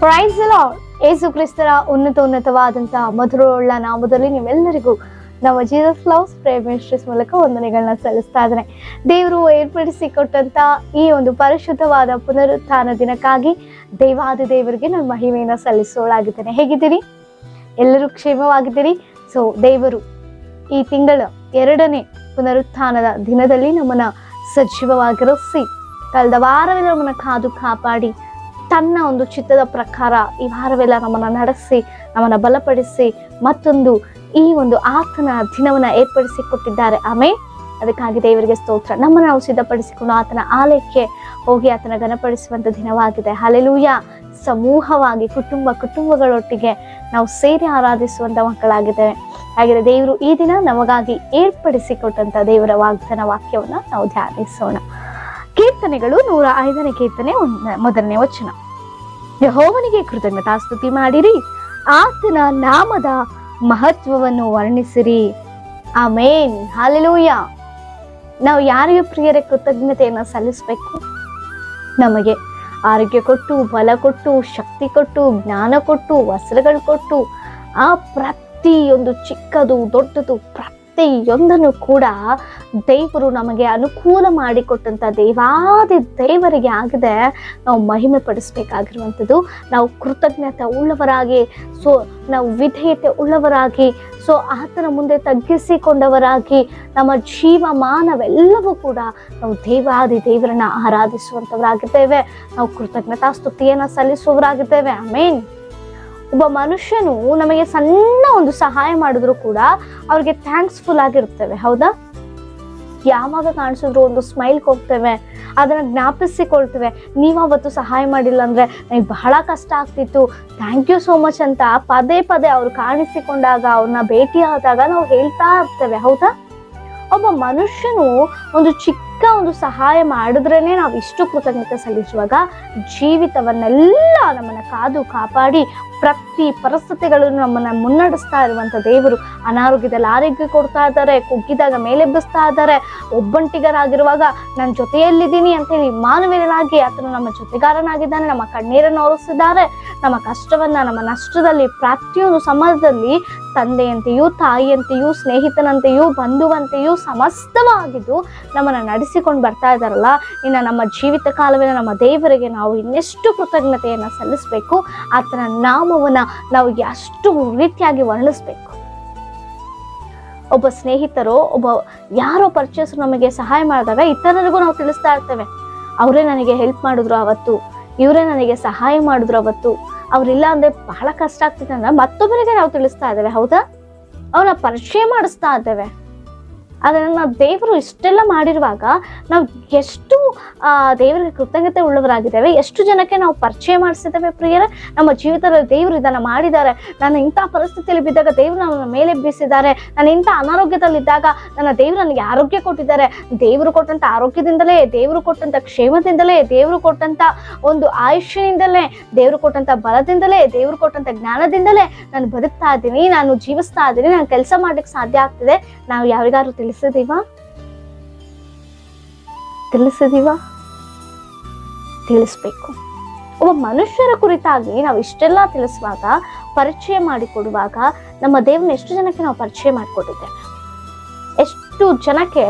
Price the lord. ಯೇಸು ಕ್ರಿಸ್ತರ ಉನ್ನತವಾದಂತಹ ಮಧುರವುಳ್ಳ ನಾಮದಲ್ಲಿ ನಿಮ್ಮೆಲ್ಲರಿಗೂ ನಮ್ಮ ಜೀಸಸ್ ಲವ್ಸ್ ಪ್ರೇಯರ್ ಮಿನಿಸ್ಟ್ರೀಸ್ ಮೂಲಕ ವಂದನೆಗಳನ್ನ ಸಲ್ಲಿಸ್ತಾ ಇದ್ದೇನೆ. ದೇವರು ಏರ್ಪಡಿಸಿಕೊಟ್ಟಂತ ಈ ಒಂದು ಪರಿಶುದ್ಧವಾದ ಪುನರುತ್ಥಾನ ದಿನಕ್ಕಾಗಿ ದೇವಾದಿ ದೇವರಿಗೆ ನಾನು ಮಹಿಮೆಯನ್ನು ಸಲ್ಲಿಸೋಳಾಗಿದ್ದೇನೆ. ಹೇಗಿದ್ದೀರಿ? ಎಲ್ಲರೂ ಕ್ಷೇಮವಾಗಿದ್ದೀರಿ? ಸೊ ದೇವರು ಈ ತಿಂಗಳ 2ನೇ ಪುನರುತ್ಥಾನದ ದಿನದಲ್ಲಿ ನಮ್ಮನ್ನ ಸಜೀವವಾಗಿರಿಸಿ ಕಳೆದ ವಾರವೆಲ್ಲ ನಮ್ಮನ್ನ ಕಾದು ಕಾಪಾಡಿ ತನ್ನ ಒಂದು ಚಿತ್ತದ ಪ್ರಕಾರ ಈ ವಾರವೆಲ್ಲ ನಮ್ಮನ್ನ ನಡೆಸಿ ನಮ್ಮನ್ನ ಬಲಪಡಿಸಿ ಮತ್ತೊಂದು ಈ ಒಂದು ಆತನ ದಿನವನ್ನ ಏರ್ಪಡಿಸಿಕೊಟ್ಟಿದ್ದಾರೆ. ಆಮೇಲೆ ಅದಕ್ಕಾಗಿ ದೇವರಿಗೆ ಸ್ತೋತ್ರ. ನಮ್ಮನ್ನು ನಾವು ಸಿದ್ಧಪಡಿಸಿಕೊಂಡು ಆತನ ಆಲಯಕ್ಕೆ ಹೋಗಿ ಆತನ ಘನಪಡಿಸುವಂತ ದಿನವಾಗಿದೆ. ಹಲ್ಲೆಲೂಯ. ಸಮೂಹವಾಗಿ ಕುಟುಂಬಗಳೊಟ್ಟಿಗೆ ನಾವು ಸೇರಿ ಆರಾಧಿಸುವಂತ ಮಕ್ಕಳಾಗಿದ್ದೇವೆ. ಹಾಗೆ ದೇವರು ಈ ದಿನ ನಮಗಾಗಿ ಏರ್ಪಡಿಸಿಕೊಟ್ಟಂತ ದೇವರ ವಾಗ್ದಾನ ವಾಕ್ಯವನ್ನ ನಾವು ಧ್ಯಾನಿಸೋಣ. ಕೀರ್ತನೆಗಳು 105ನೇ ಕೀರ್ತನೆ 1ನೇ ವಚನ. ಯೆಹೋವನಿಗೆ ಕೃತಜ್ಞತಾ ಸ್ತುತಿ ಮಾಡಿರಿ, ಆತನ ನಾಮದ ಮಹತ್ವವನ್ನು ವರ್ಣಿಸಿರಿ. ಆಮೇನ್. ಹಲ್ಲೆಲೂಯ. ನಾವು ಯಾರಿಗೆ ಪ್ರಿಯರೇ ಕೃತಜ್ಞತೆಯನ್ನ ಸಲ್ಲಿಸಬೇಕು? ನಮಗೆ ಆರೋಗ್ಯ ಕೊಟ್ಟು, ಬಲ ಕೊಟ್ಟು, ಶಕ್ತಿ ಕೊಟ್ಟು, ಜ್ಞಾನ ಕೊಟ್ಟು, ವಸ್ತ್ರಗಳು ಕೊಟ್ಟು, ಆ ಪ್ರತಿಯೊಂದು ಚಿಕ್ಕದು ದೊಡ್ಡದು ಪ್ರತಿಯೊಂದನ್ನು ಕೂಡ ದೇವರು ನಮಗೆ ಅನುಕೂಲ ಮಾಡಿಕೊಟ್ಟಂತ ದೇವಾದಿ ದೇವರಿಗೆ ಆಗಿದೆ ನಾವು ಮಹಿಮೆ ಪಡಿಸ್ಬೇಕಾಗಿರುವಂಥದ್ದು. ನಾವು ಕೃತಜ್ಞತೆ ಉಳ್ಳವರಾಗಿ, ನಾವು ವಿಧೇಯತೆ ಉಳ್ಳವರಾಗಿ, ಆತನ ಮುಂದೆ ತಗ್ಗಿಸಿಕೊಂಡವರಾಗಿ ನಮ್ಮ ಜೀವಮಾನವೆಲ್ಲವೂ ಕೂಡ ನಾವು ದೇವಾದಿ ದೇವರನ್ನ ಆರಾಧಿಸುವಂಥವರಾಗಿದ್ದೇವೆ. ನಾವು ಕೃತಜ್ಞತಾ ಸ್ತುತಿಯನ್ನ ಸಲ್ಲಿಸುವವರಾಗಿದ್ದೇವೆ. ಆಮೇನ್. ಒಬ್ಬ ಮನುಷ್ಯನು ನಮಗೆ ಸಣ್ಣ ಒಂದು ಸಹಾಯ ಮಾಡಿದ್ರು ಕೂಡ ಅವ್ರಿಗೆ ಥ್ಯಾಂಕ್ಸ್ಫುಲ್ ಆಗಿರ್ತೇವೆ. ಹೌದಾ? ಯಾವಾಗ ಕಾಣಿಸಿದ್ರು ಒಂದು ಸ್ಮೈಲ್ ಕೊಡ್ತೇವೆ, ಅದನ್ನ ಜ್ಞಾಪಿಸಿಕೊಳ್ತೇವೆ. ನೀವು ಅವತ್ತು ಸಹಾಯ ಮಾಡಿಲ್ಲ ಅಂದ್ರೆ ನನಗೆ ಬಹಳ ಕಷ್ಟ ಆಗ್ತಿತ್ತು, ಥ್ಯಾಂಕ್ ಯು ಸೋ ಮಚ್ ಅಂತ ಪದೇ ಪದೇ ಅವ್ರು ಕಾಣಿಸಿಕೊಂಡಾಗ, ಅವ್ರನ್ನ ಭೇಟಿಯಾದಾಗ ನಾವು ಹೇಳ್ತಾ ಇರ್ತೇವೆ. ಹೌದಾ? ಒಬ್ಬ ಮನುಷ್ಯನು ಒಂದು ಚಿಕ್ಕ ಒಂದು ಸಹಾಯ ಮಾಡಿದ್ರೇನೆ ನಾವು ಇಷ್ಟು ಕೃತಜ್ಞತೆ ಸಲ್ಲಿಸುವಾಗ ಜೀವಿತವನ್ನೆಲ್ಲ ನಮ್ಮನ್ನ ಕಾದು ಕಾಪಾಡಿ ಪ್ರತಿ ಪರಿಸ್ಥಿತಿಗಳನ್ನು ನಮ್ಮನ್ನ ಮುನ್ನಡೆಸ್ತಾ ಇರುವಂತ ದೇವರು. ಅನಾರೋಗ್ಯದಲ್ಲಿ ಆರೋಗ್ಯ ಕೊಡ್ತಾ ಇದ್ದಾರೆ, ಕುಗ್ಗಿದಾಗ ಮೇಲೆಬ್ಬಿಸ್ತಾ ಇದ್ದಾರೆ, ಒಬ್ಬಂಟಿಗರಾಗಿರುವಾಗ ನನ್ನ ಜೊತೆಯಲ್ಲಿದ್ದೀನಿ ಅಂತ ಹೇಳಿ ಮಾನವೀಯನಾಗಿ ಆತನು ನಮ್ಮ ಜೊತೆಗಾರನಾಗಿದ್ದಾನೆ. ನಮ್ಮ ಕಣ್ಣೀರನ್ನು ಒರೆಸಿದ್ದಾರೆ. ನಮ್ಮ ಕಷ್ಟವನ್ನ, ನಮ್ಮ ನಷ್ಟದಲ್ಲಿ, ಪ್ರತಿಯೊಂದು ಸಮಾಜದಲ್ಲಿ ತಂದೆಯಂತೆಯೂ ತಾಯಿಯಂತೆಯೂ ಸ್ನೇಹಿತನಂತೆಯೂ ಬಂಧುವಂತೆಯೂ ಸಮಸ್ತವಾಗಿದ್ದು ನಮ್ಮನ್ನ ನಡೆಸಿಕೊಂಡು ಬರ್ತಾ ಇದ್ದಾರಲ್ಲ. ಇನ್ನು ನಮ್ಮ ಜೀವಿತ ಕಾಲವೆಲ್ಲ ನಮ್ಮ ದೇವರಿಗೆ ನಾವು ಇನ್ನೆಷ್ಟು ಕೃತಜ್ಞತೆಯನ್ನ ಸಲ್ಲಿಸಬೇಕು. ಆತನ ನಾಮವನ್ನ ನಾವು ಎಷ್ಟು ರೀತಿಯಾಗಿ ವರ್ಣಿಸ್ಬೇಕು. ಒಬ್ಬ ಸ್ನೇಹಿತರು, ಯಾರೋ ಪರಿಚಯಸರು ನಮಗೆ ಸಹಾಯ ಮಾಡಿದಾಗ ಇತರರಿಗೂ ನಾವು ತಿಳಿಸ್ತಾ ಇರ್ತೇವೆ, ಅವರೇ ನನಗೆ ಹೆಲ್ಪ್ ಮಾಡಿದ್ರು ಅವತ್ತು, ಇವರೇ ನನಗೆ ಸಹಾಯ ಮಾಡಿದ್ರು ಅವತ್ತು, ಅವ್ರಿಲ್ಲ ಅಂದ್ರೆ ಬಹಳ ಕಷ್ಟ ಆಗ್ತಿದೆ ಅಂದ್ರೆ ಮತ್ತೊಬ್ಬರಿಗೆ ನಾವು ತಿಳಿಸ್ತಾ ಇದ್ದೇವೆ. ಹೌದಾ? ಅವನ್ನ ಪರಿಚಯ ಮಾಡಿಸ್ತಾ ಇದ್ದೇವೆ. ಅದನ್ನ ನಾವು ದೇವರು ಇಷ್ಟೆಲ್ಲ ಮಾಡಿರುವಾಗ ನಾವು ಎಷ್ಟು ದೇವರಿಗೆ ಕೃತಜ್ಞತೆ ಉಳ್ಳವರಾಗಿದ್ದೇವೆ, ಎಷ್ಟು ಜನಕ್ಕೆ ನಾವು ಪರಿಚಯ ಮಾಡಿಸಿದ್ದೇವೆ ಪ್ರಿಯರೇ. ನಮ್ಮ ಜೀವಿತದಲ್ಲಿ ದೇವರು ಇದನ್ನ ಮಾಡಿದ್ದಾರೆ. ನಾನು ಇಂಥ ಪರಿಸ್ಥಿತಿಯಲ್ಲಿ ಬಿದ್ದಾಗ ದೇವರು ನನ್ನ ಮೇಲೆ ಬೀಸಿದ್ದಾರೆ. ನಾನು ಇಂಥ ಅನಾರೋಗ್ಯದಲ್ಲಿದ್ದಾಗ ನನ್ನ ದೇವರು ನನಗೆ ಆರೋಗ್ಯ ಕೊಟ್ಟಿದ್ದಾರೆ. ದೇವರು ಕೊಟ್ಟಂತ ಆರೋಗ್ಯದಿಂದಲೇ, ದೇವರು ಕೊಟ್ಟಂತ ಕ್ಷೇಮದಿಂದಲೇ, ದೇವರು ಕೊಟ್ಟಂತ ಒಂದು ಆಯುಷ್ಯದಿಂದಲೇ, ದೇವರು ಕೊಟ್ಟಂತ ಬಲದಿಂದಲೇ, ದೇವರು ಕೊಟ್ಟಂತ ಜ್ಞಾನದಿಂದಲೇ ನಾನು ಬದುಕ್ತಾ ಇದ್ದೀನಿ, ನಾನು ಜೀವಿಸ್ತಾ ಇದ್ದೀನಿ, ನಾನು ಕೆಲಸ ಮಾಡ್ಲಿಕ್ಕೆ ಸಾಧ್ಯ ಆಗ್ತಿದೆ. ನಾವು ಯಾರಿಗಾರು ತಿಳಿಸಿದೀವಾ? ತಿಳಿಸ್ಬೇಕು. ಒಬ್ಬ ಮನುಷ್ಯರ ಕುರಿತಾಗಿ ನಾವು ಇಷ್ಟೆಲ್ಲ ತಿಳಿಸುವಾಗ, ಪರಿಚಯ ಮಾಡಿಕೊಡುವಾಗ ನಮ್ಮ ದೇವ್ರನ್ನ ಎಷ್ಟು ಜನಕ್ಕೆ ನಾವು ಪರಿಚಯ ಮಾಡಿಕೊಟ್ಟಿದ್ದೇವೆ? ಎಷ್ಟು ಜನಕ್ಕೆ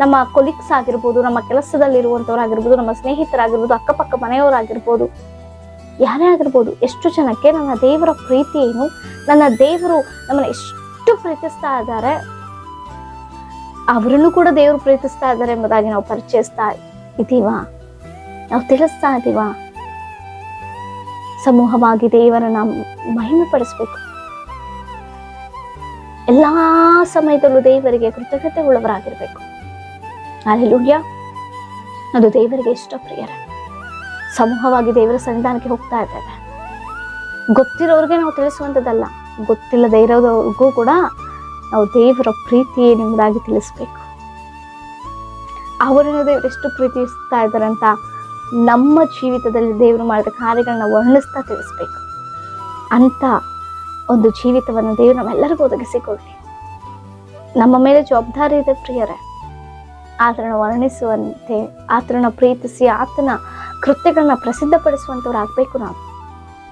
ನಮ್ಮ ಕೊಲೀಗ್ಸ್ ಆಗಿರ್ಬೋದು, ನಮ್ಮ ಕೆಲಸದಲ್ಲಿರುವಂಥವ್ರಾಗಿರ್ಬೋದು, ನಮ್ಮ ಸ್ನೇಹಿತರಾಗಿರ್ಬೋದು, ಅಕ್ಕಪಕ್ಕ ಮನೆಯವರಾಗಿರ್ಬೋದು, ಯಾರೇ ಆಗಿರ್ಬೋದು, ಎಷ್ಟು ಜನಕ್ಕೆ ನನ್ನ ದೇವರ ಪ್ರೀತಿ ಏನು, ನನ್ನ ದೇವರು ನಮ್ಮನ್ನ ಎಷ್ಟು ಪ್ರೀತಿಸ್ತಾ ಇದ್ದಾರೆ, ಅವರನ್ನು ಕೂಡ ದೇವರು ಪ್ರೀತಿಸ್ತಾ ಇದ್ದಾರೆ ಎಂಬುದಾಗಿ ನಾವು ಪರಿಚಯಿಸ್ತಾ ಇದ್ದೀವಾ? ನಾವು ತಿಳಿಸ್ತಾ ಇದ್ದೀವಾ? ಸಮೂಹವಾಗಿ ದೇವರನ್ನ ಮಹಿಮೆ ಪಡಿಸ್ಬೇಕು. ಎಲ್ಲಾ ಸಮಯದಲ್ಲೂ ದೇವರಿಗೆ ಕೃತಜ್ಞತೆ ಉಳ್ಳವರಾಗಿರ್ಬೇಕು. ಹಲ್ಲೆಲೂಯಾ. ಅದು ದೇವರಿಗೆ ಇಷ್ಟ ಪ್ರಿಯರೇ. ಸಮೂಹವಾಗಿ ದೇವರ ಸನ್ನಿಧಾನಕ್ಕೆ ಹೋಗ್ತಾ ಇದ್ದೇವೆ. ಗೊತ್ತಿರೋರಿಗೆ ನಾವು ತಿಳಿಸುವಂಥದ್ದಲ್ಲ, ಗೊತ್ತಿಲ್ಲದೆ ಇರೋದವ್ರಿಗೂ ಕೂಡ ನಾವು ದೇವರ ಪ್ರೀತಿ ಏನೆಂಬುದಾಗಿ ತಿಳಿಸ್ಬೇಕು. ಅವರನ್ನು ದೇವರು ಎಷ್ಟು ಪ್ರೀತಿಸ್ತಾ ಇದ್ದಾರೆ ಅಂತ ನಮ್ಮ ಜೀವಿತದಲ್ಲಿ ದೇವರು ಮಾಡಿದ ಕಾರ್ಯಗಳನ್ನ ವರ್ಣಿಸ್ತಾ ತಿಳಿಸ್ಬೇಕು. ಅಂತ ಒಂದು ಜೀವಿತವನ್ನು ದೇವರು ನಮ್ಮೆಲ್ಲರಿಗೂ ಒದಗಿಸಿಕೊಳ್ಳಿ. ನಮ್ಮ ಮೇಲೆ ಜವಾಬ್ದಾರಿ ಇದೆ ಪ್ರಿಯರೇ. ಆತನ ವರ್ಣಿಸುವಂತೆ, ಆತನ ಪ್ರೀತಿಸಿ, ಆತನ ಕೃತ್ಯಗಳನ್ನ ಪ್ರಸಿದ್ಧಪಡಿಸುವಂಥವ್ರು ಆಗ್ಬೇಕು ನಾವು.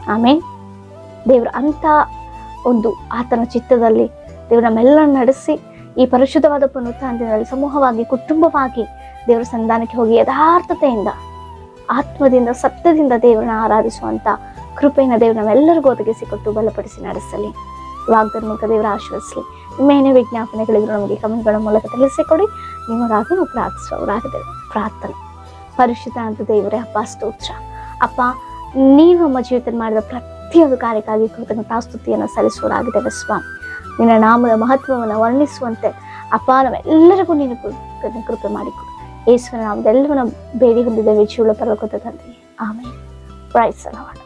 ಆಮೇಲೆ ದೇವರು ಅಂತ ಒಂದು ಆತನ ಚಿತ್ತದಲ್ಲಿ ದೇವರು ನಮ್ಮೆಲ್ಲ ನಡೆಸಿ ಈ ಪರಿಶುದ್ಧವಾದ ಪುನರುತ್ಥಾನದಲ್ಲಿ ಸಮೂಹವಾಗಿ ಕುಟುಂಬವಾಗಿ ದೇವರ ಸಂಧಾನಕ್ಕೆ ಹೋಗಿ ಯಥಾರ್ಥತೆಯಿಂದ ಆತ್ಮದಿಂದ ಸತ್ಯದಿಂದ ದೇವರನ್ನ ಆರಾಧಿಸುವಂತ ಕೃಪೆಯನ್ನು ದೇವರು ನಾವೆಲ್ಲರಿಗೂ ಒದಗಿಸಿಕೊಟ್ಟು ಬಲಪಡಿಸಿ ನಡೆಸಲಿ. ವಾಗ್ದಾನ ಮೂಲಕ ದೇವರ ಆಶೀರ್ವದಿಸಲಿ. ನಿಮ್ಮ ಏನೇ ವಿಜ್ಞಾಪನೆಗಳಿದ್ರು ನಮಗೆ ಕಮೆಂಟ್ಗಳ ಮೂಲಕ ತಿಳಿಸಿಕೊಡಿ. ನಿಮಗಾಗಿ ನಾವು ಪ್ರಾರ್ಥಿಸುವವರಾಗಿದ್ದೇವೆ. ಪ್ರಾರ್ಥನೆ. ಪರಿಶುದ್ಧ ಅಂತ ದೇವರೇ, ಅಪ್ಪ ಸ್ತೋತ್ರ. ಅಪ್ಪ, ನೀವು ನಮ್ಮ ಜೀವಿತ ಮಾಡಿದ ಪ್ರತಿಯೊಂದು ಕಾರ್ಯಕ್ಕಾಗಿ ಕೃತಜ್ಞತಾಸ್ತುತಿಯನ್ನು ಸಲ್ಲಿಸುವವರಾಗಿದ್ದೇವೆ ಸ್ವಾಮಿ. ನಿನ್ನ ನಾಮದ ಮಹತ್ವವನ್ನು ವರ್ಣಿಸುವಂತೆ ಅಪ್ಪ ನಾವೆಲ್ಲರಿಗೂ ನೀನು ಕೃಪೆ ಮಾಡಿಕೊಡು. ಯೇಸುವಿನ ನಾಮದೆಲ್ಲವನ್ನ ಬೇಡಿ ಹೊಂದಿದ್ದೇವೆ ಜೀವನ ಪರಲೋಕದ ತಂದೆಯೇ. ಆಮೇಲೆ ಪ್ರೈಸ್ ದಿ ಲಾರ್ಡ್.